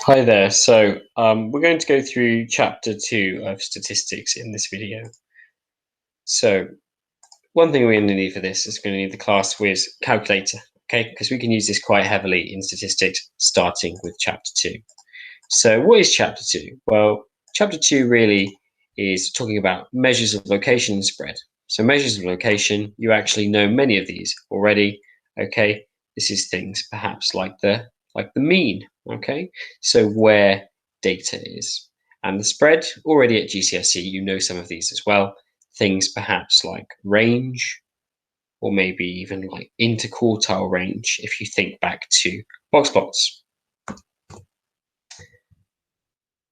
Hi there. We're going to go through chapter 2 of statistics in this video. So one thing we're going to need for this is going to need the class whiz calculator, okay? Because we can use this quite heavily in statistics, starting with chapter 2. So what is chapter 2? Well, chapter 2 really is talking about measures of location and spread. So measures of location, you actually know many of these already, okay? This is things perhaps like the mean, okay? So where data is. And the spread, already at GCSE, you know some of these as well. Things perhaps like range, or maybe even like interquartile range, if you think back to box plots.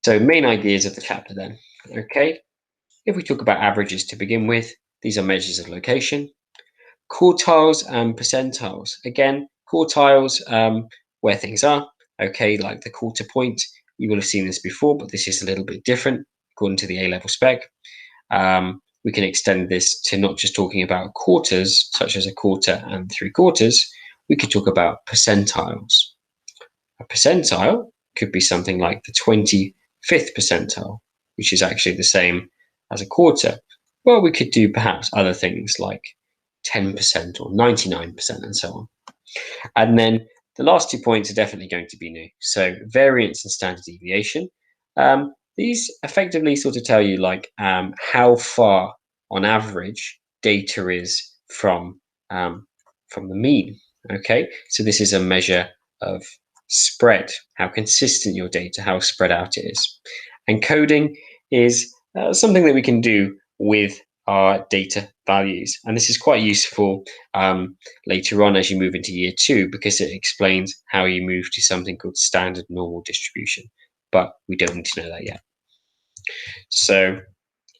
So main ideas of the chapter then, okay? If we talk about averages to begin with, these are measures of location. Quartiles and percentiles. Again, quartiles, where things are, okay, like the quarter point. You will have seen this before, but this is a little bit different according to the A-level spec. We can extend this to not just talking about quarters, such as a quarter and 3/4. We could talk about percentiles. A percentile could be something like the 25th percentile, which is actually the same as a quarter. Well, we could do perhaps other things like 10% or 99% and so on. And then the last 2 points are definitely going to be new. So variance and standard deviation. These effectively sort of tell you like how far on average data is from the mean. Okay, so this is a measure of spread, how consistent your data, how spread out it is. And coding is something that we can do with our data values. And this is quite useful later on as you move into year 2, because it explains how you move to something called standard normal distribution. But we don't need to know that yet. So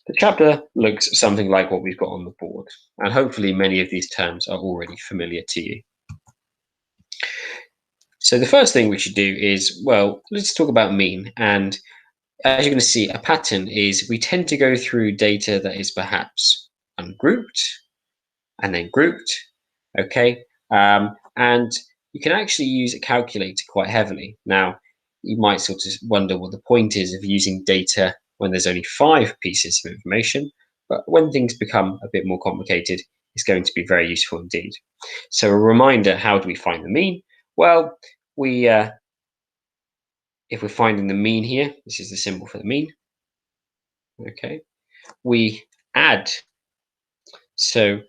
the chapter looks something like what we've got on the board. And hopefully many of these terms are already familiar to you. So the first thing we should do is, well, let's talk about mean. And as you're going to see, a pattern is we tend to go through data that is perhaps ungrouped and then grouped, okay? And you can actually use a calculator quite heavily. Now, you might sort of wonder what the point is of using data when there's only 5 pieces of information, but when things become a bit more complicated, it's going to be very useful indeed. So a reminder, how do we find the mean? Well, if we're finding the mean here, this is the symbol for the mean, okay? We add. So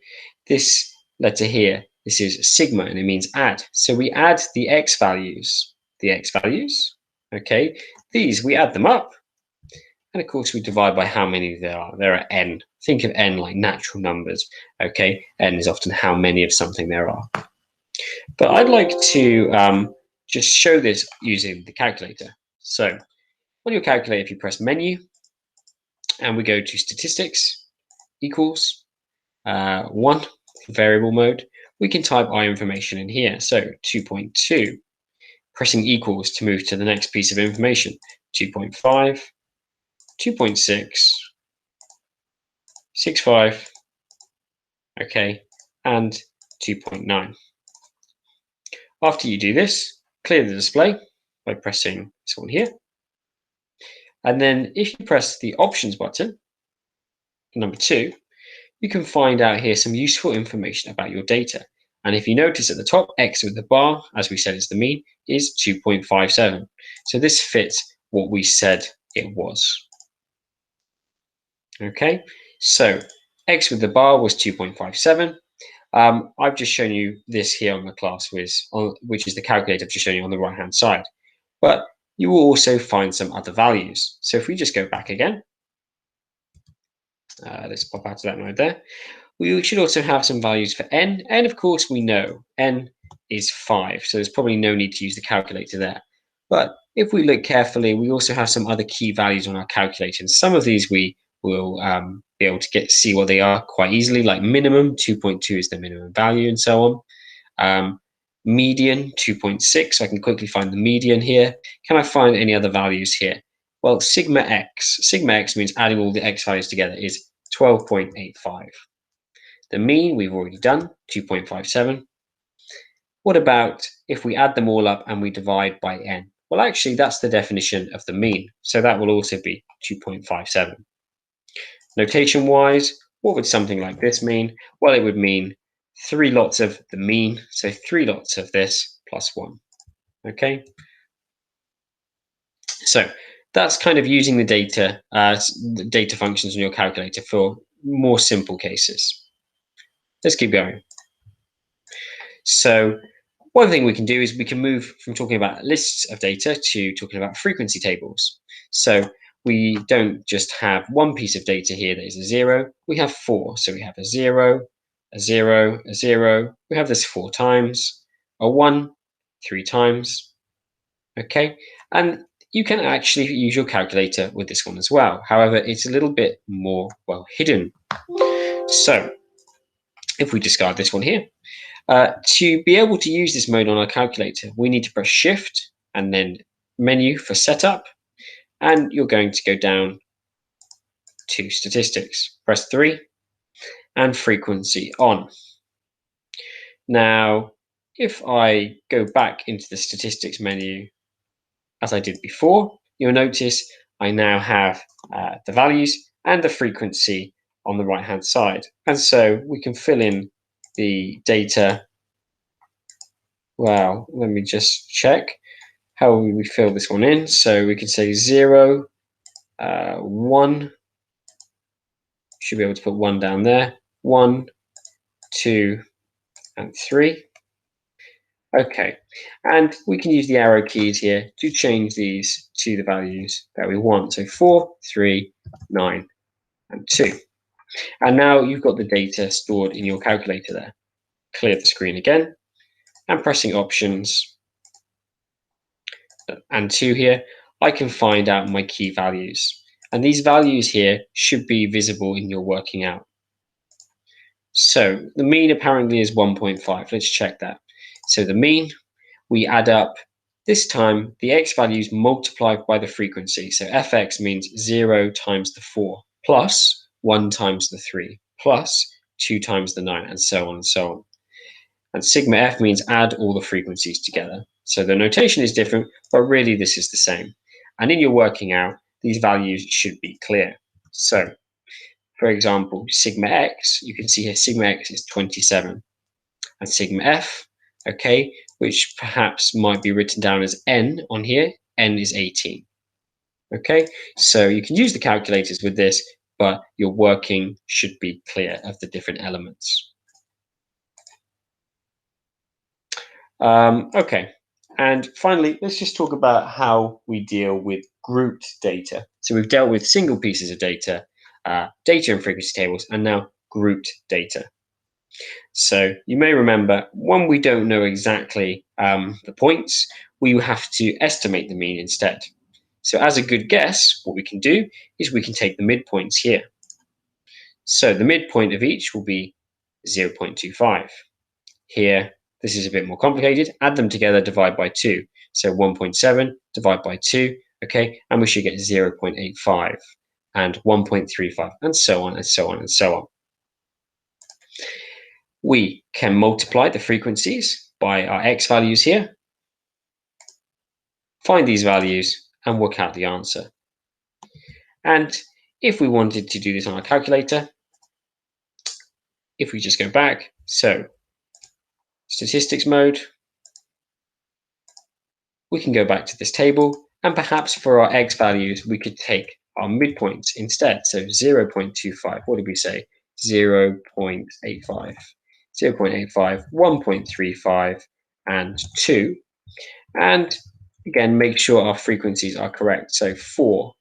this letter here, this is sigma, and it means add. So we add the x values, okay? These, we add them up. And of course, we divide by how many there are. There are n. Think of n like natural numbers, okay? N is often how many of something there are. But I'd like to just show this using the calculator. So on your calculator, if you press menu, and we go to statistics, equals, 1, variable mode, we can type our information in here. So 2.2, pressing equals to move to the next piece of information, 2.5, 2.6, 6.5, okay, and 2.9. After you do this, clear the display by pressing this one here. And then if you press the options button, number 2, you can find out here some useful information about your data. And if you notice at the top, x with the bar, as we said is the mean, is 2.57. So this fits what we said it was. Okay, so x with the bar was 2.57. I've just shown you this here on the class whiz, which is the calculator I've just shown you on the right-hand side. But you will also find some other values. So if we just go back again, let's pop out of that mode there. We should also have some values for n. And of course, we know n is 5. So there's probably no need to use the calculator there. But if we look carefully, we also have some other key values on our calculator. And some of these we will be able to see what they are quite easily, like minimum, 2.2 is the minimum value, and so on. Median, 2.6. So I can quickly find the median here. Can I find any other values here? Well, sigma x. Sigma x means adding all the x values together is 12.85. The mean we've already done, 2.57. What about if we add them all up and we divide by n? Well, actually, that's the definition of the mean. So that will also be 2.57. Notation-wise, what would something like this mean? Well, it would mean 3 lots of the mean, so 3 lots of this plus 1. Okay? So that's kind of using the data functions in your calculator for more simple cases. Let's keep going. So one thing we can do is we can move from talking about lists of data to talking about frequency tables. So we don't just have one piece of data here that is a 0, we have 4. So we have a 0, a 0, a 0. We have this 4 times, a 1, 3 times. Okay, and you can actually use your calculator with this one as well. However, it's a little bit more well hidden. So if we discard this one here, to be able to use this mode on our calculator, we need to press Shift and then Menu for Setup, and you're going to go down to Statistics. Press 3 and Frequency on. Now, if I go back into the Statistics menu as I did before, you'll notice I now have the values and the frequency on the right hand side. And so we can fill in the data. Well, let me just check how we fill this one in. So we can say 0, 1. Should be able to put 1 down there. 1, 2, and 3. Okay, and we can use the arrow keys here to change these to the values that we want. So 4, 3, 9, and 2. And now you've got the data stored in your calculator there. Clear the screen again, and pressing Options and 2 here, I can find out my key values. And these values here should be visible in your working out. So the mean apparently is 1.5. Let's check that. So the mean, we add up, this time the x values multiplied by the frequency. So fx means 0 times the 4 plus 1 times the 3 plus 2 times the 9, and so on and so on. And sigma f means add all the frequencies together. So the notation is different, but really this is the same. And in your working out, these values should be clear. So for example, sigma x, you can see here sigma x is 27. And sigma f, okay, which perhaps might be written down as n on here, n is 18. Okay, so you can use the calculators with this, but your working should be clear of the different elements. Okay, and finally, let's just talk about how we deal with grouped data. So we've dealt with single pieces of data, data and frequency tables, and now grouped data. So you may remember when we don't know exactly the points, we have to estimate the mean instead. So as a good guess, what we can do is we can take the midpoints here. So the midpoint of each will be 0.25. Here, this is a bit more complicated. Add them together, divide by 2. So 1.7 divide by 2, okay, and we should get 0.85 and 1.35, and so on and so on and so on. We can multiply the frequencies by our x values here, find these values, and work out the answer. And if we wanted to do this on our calculator, if we just go back, so statistics mode, we can go back to this table, and perhaps for our x values, we could take our midpoints instead. So 0.25, what did we say? 0.85, 0.85, 1.35, and 2. And again, make sure our frequencies are correct. So 4,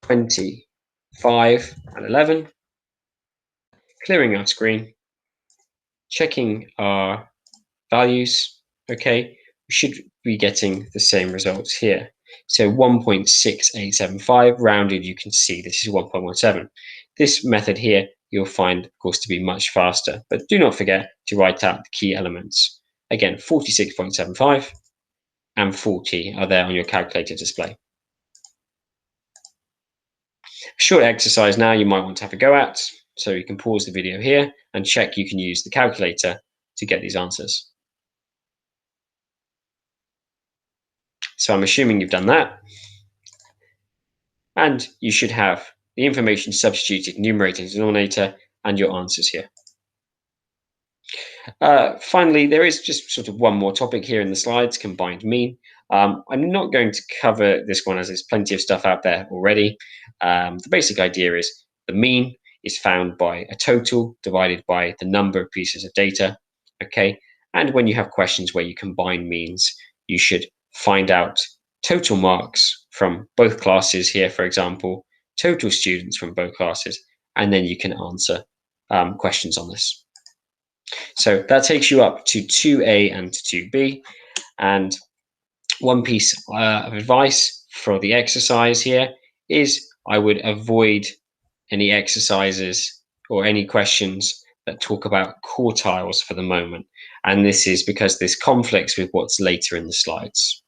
20, 5, and 11. Clearing our screen, checking our values. Okay, we should be getting the same results here. So 1.6875 rounded, you can see this is 1.17. This method here you'll find, of course, to be much faster, but do not forget to write out the key elements. Again, 46.75 and 40 are there on your calculator display. A short exercise now you might want to have a go at, so you can pause the video here and check you can use the calculator to get these answers. So I'm assuming you've done that. And you should have the information substituted, numerator and denominator, and your answers here. Finally, there is just sort of one more topic here in the slides, combined mean. I'm not going to cover this one as there's plenty of stuff out there already. The basic idea is the mean is found by a total divided by the number of pieces of data, okay? And when you have questions where you combine means, you should find out total marks from both classes here, for example, total students from both classes, and then you can answer questions on this. So that takes you up to 2A and 2B. And one piece of advice for the exercise here is I would avoid any exercises or any questions that talk about quartiles for the moment. And this is because this conflicts with what's later in the slides.